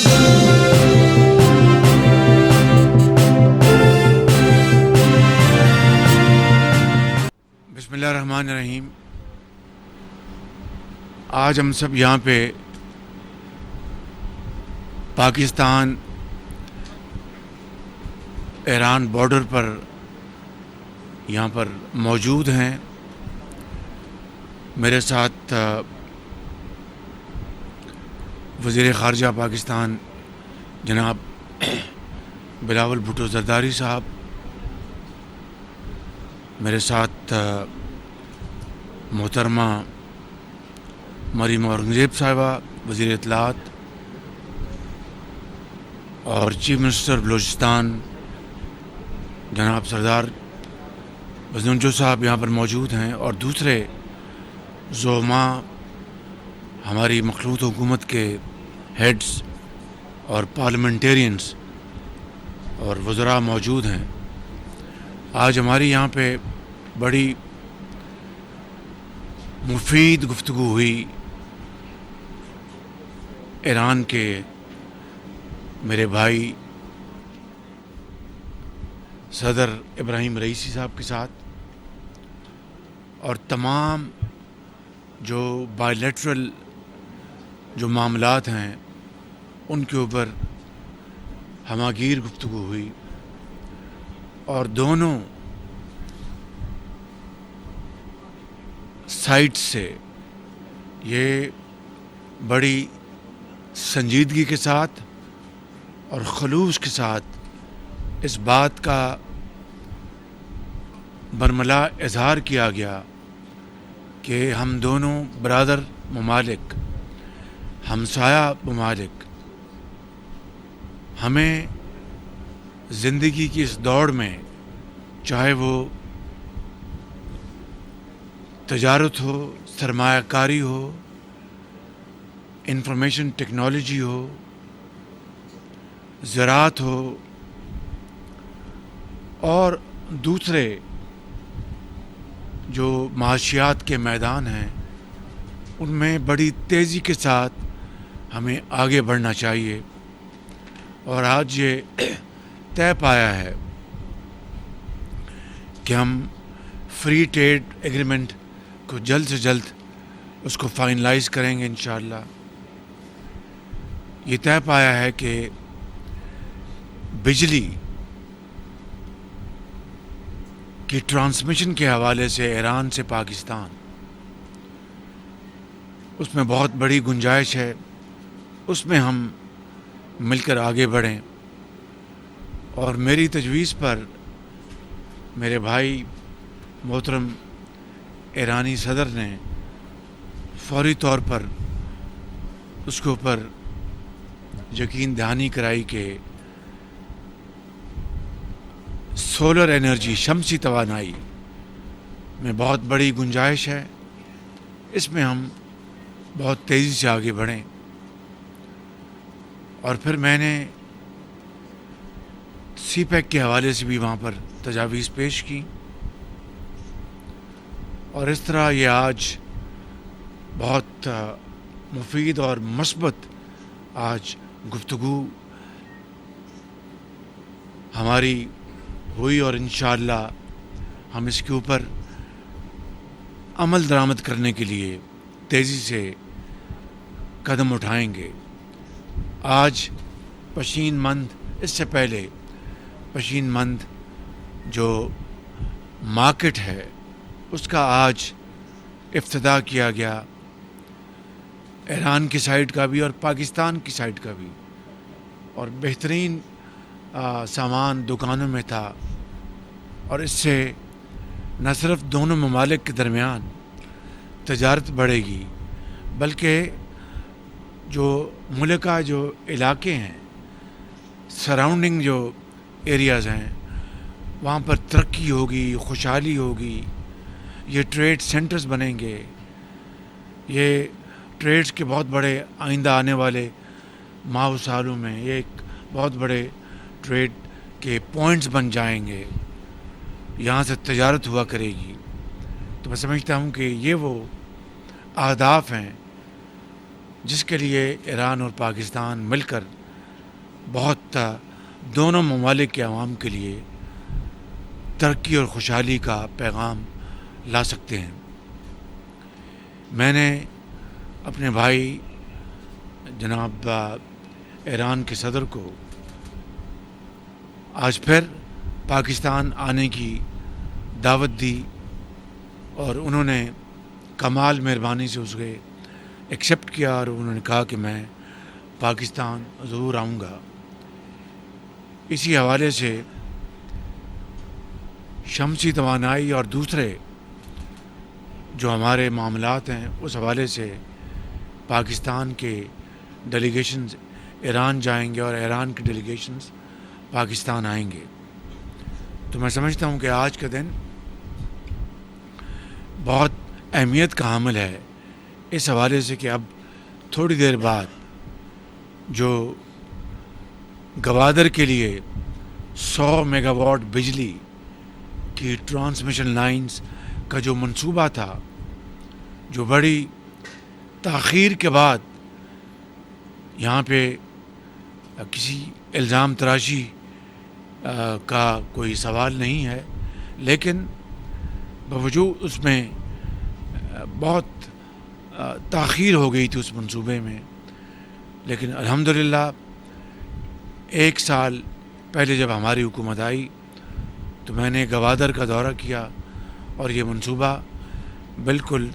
بسم اللہ الرحمن الرحیم. آج ہم سب یہاں پہ پاکستان ایران بارڈر پر یہاں پر موجود ہیں. میرے ساتھ وزیر خارجہ پاکستان جناب بلاول بھٹو زرداری صاحب، میرے ساتھ محترمہ مریم اورنگزیب صاحبہ وزیر اطلاعات، اور چیف منسٹر بلوچستان جناب سردار بزنجو صاحب یہاں پر موجود ہیں، اور دوسرے زعماء ہماری مخلوط حکومت کے ہیڈز اور پارلیمنٹیرینز اور وزراء موجود ہیں. آج ہماری یہاں پہ بڑی مفید گفتگو ہوئی ایران کے میرے بھائی صدر ابراہیم رئیسی صاحب کے ساتھ، اور تمام جو بائی لیٹرل جو معاملات ہیں ان کے اوپر ہمہ گیر گفتگو ہوئی، اور دونوں سائٹ سے یہ بڑی سنجیدگی کے ساتھ اور خلوص کے ساتھ اس بات کا برملا اظہار کیا گیا کہ ہم دونوں برادر ممالک، ہمسایہ ممالک، ہمیں زندگی کی اس دوڑ میں، چاہے وہ تجارت ہو، سرمایہ کاری ہو، انفارمیشن ٹیکنالوجی ہو، زراعت ہو، اور دوسرے جو معاشیات کے میدان ہیں، ان میں بڑی تیزی کے ساتھ ہمیں آگے بڑھنا چاہیے. اور آج یہ طے پایا ہے کہ ہم فری ٹریڈ ایگریمنٹ کو جلد سے جلد اس کو فائنلائز کریں گے انشاءاللہ. یہ طے پایا ہے کہ بجلی کی ٹرانسمیشن کے حوالے سے ایران سے پاکستان، اس میں بہت بڑی گنجائش ہے، اس میں ہم مل کر آگے بڑھیں. اور میری تجویز پر میرے بھائی محترم ایرانی صدر نے فوری طور پر اس کے اوپر یقین دہانی کرائی کہ سولر انرجی، شمسی توانائی میں بہت بڑی گنجائش ہے، اس میں ہم بہت تیزی سے آگے بڑھیں. اور پھر میں نے سی پیک کے حوالے سے بھی وہاں پر تجاویز پیش کی، اور اس طرح یہ آج بہت مفید اور مثبت آج گفتگو ہماری ہوئی، اور انشاءاللہ ہم اس کے اوپر عمل درآمد کرنے کے لیے تیزی سے قدم اٹھائیں گے. آج پشین مند، اس سے پہلے پشین مند جو مارکیٹ ہے اس کا آج افتتاح کیا گیا، ایران کی سائٹ کا بھی اور پاکستان کی سائٹ کا بھی، اور بہترین سامان دکانوں میں تھا. اور اس سے نہ صرف دونوں ممالک کے درمیان تجارت بڑھے گی، بلکہ جو ملک کا جو علاقے ہیں، سراؤنڈنگ جو ایریاز ہیں، وہاں پر ترقی ہوگی، خوشحالی ہوگی. یہ ٹریڈ سینٹرز بنیں گے، یہ ٹریڈز کے بہت بڑے آئندہ آنے والے ماہ و سالوں میں یہ ایک بہت بڑے ٹریڈ کے پوائنٹس بن جائیں گے، یہاں سے تجارت ہوا کرے گی. تو میں سمجھتا ہوں کہ یہ وہ اہداف ہیں جس کے لیے ایران اور پاکستان مل کر بہت دونوں ممالک کے عوام کے لیے ترقی اور خوشحالی کا پیغام لا سکتے ہیں۔ میں نے اپنے بھائی جناب ایران کے صدر کو آج پھر پاکستان آنے کی دعوت دی، اور انہوں نے کمال مہربانی سے اس کو ایکسیپٹ کیا، اور انہوں نے کہا کہ میں پاکستان ضرور آؤں گا۔ اسی حوالے سے شمسی توانائی اور دوسرے جو ہمارے معاملات ہیں اس حوالے سے پاکستان کے ڈیلیگیشنز ایران جائیں گے اور ایران کے ڈیلیگیشنز پاکستان آئیں گے۔ تو میں سمجھتا ہوں کہ آج کا دن بہت اہمیت کا حامل ہے اس حوالے سے کہ اب تھوڑی دیر بعد جو گوادر کے لیے 100 میگا واٹ بجلی کی ٹرانسمیشن لائنز کا جو منصوبہ تھا، جو بڑی تاخیر کے بعد یہاں پہ کسی الزام تراشی کا کوئی سوال نہیں ہے، لیکن باوجود اس میں بہت تاخیر ہو گئی تھی اس منصوبے میں، لیکن الحمدللہ 1 سال پہلے جب ہماری حکومت آئی تو میں نے گوادر کا دورہ کیا، اور یہ منصوبہ بالکل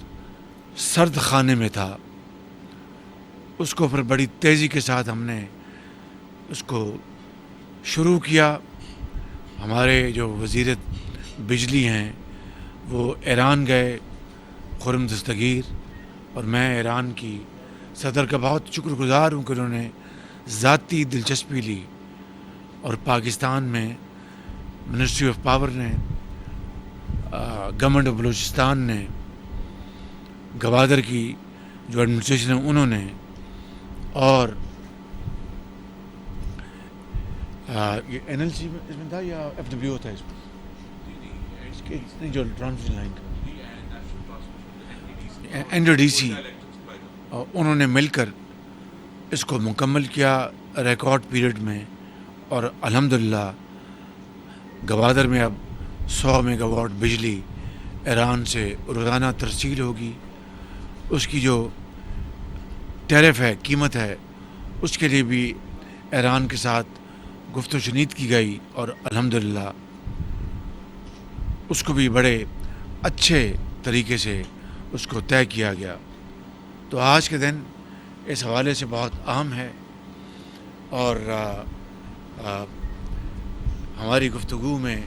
سرد خانے میں تھا۔ اس کو پھر بڑی تیزی کے ساتھ ہم نے اس کو شروع کیا۔ ہمارے جو وزیر بجلی ہیں وہ ایران گئے، خرم دستگیر، اور میں ایران کی صدر کا بہت شکر گزار ہوں کہ انہوں نے ذاتی دلچسپی لی، اور پاکستان میں منسٹری آف پاور نے، گورنمنٹ آف بلوچستان نے، گوادر کی جو ایڈمنسٹریشن ہے انہوں نے، اور یہ این ایل سی اس میں تھا یا ایف ڈبلیو تھا اس میں، جو ٹرانسمیشن لائن کا این ڈی سی، انہوں نے مل کر اس کو مکمل کیا ریکارڈ پیریڈ میں، اور الحمدللہ گوادر میں اب 100 میگا واٹ بجلی ایران سے روزانہ ترسیل ہوگی۔ اس کی جو ٹیرف ہے، قیمت ہے، اس کے لیے بھی ایران کے ساتھ گفت و شنید کی گئی، اور الحمدللہ اس کو بھی بڑے اچھے طریقے سے اس کو طے کیا گیا۔ تو آج کے دن اس حوالے سے بہت اہم ہے، اور ہماری گفتگو میں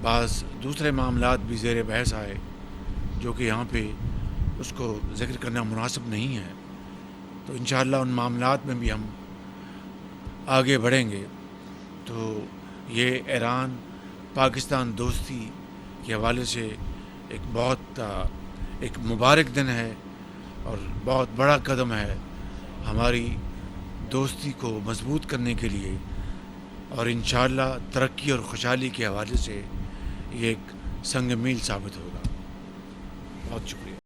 بعض دوسرے معاملات بھی زیر بحث آئے جو کہ یہاں پہ اس کو ذکر کرنا مناسب نہیں ہے، تو انشاءاللہ ان معاملات میں بھی ہم آگے بڑھیں گے۔ تو یہ ایران پاکستان دوستی کے حوالے سے ایک مبارک دن ہے، اور بہت بڑا قدم ہے ہماری دوستی کو مضبوط کرنے کے لیے، اور انشاءاللہ ترقی اور خوشحالی کے حوالے سے یہ ایک سنگ میل ثابت ہوگا۔ بہت شکریہ۔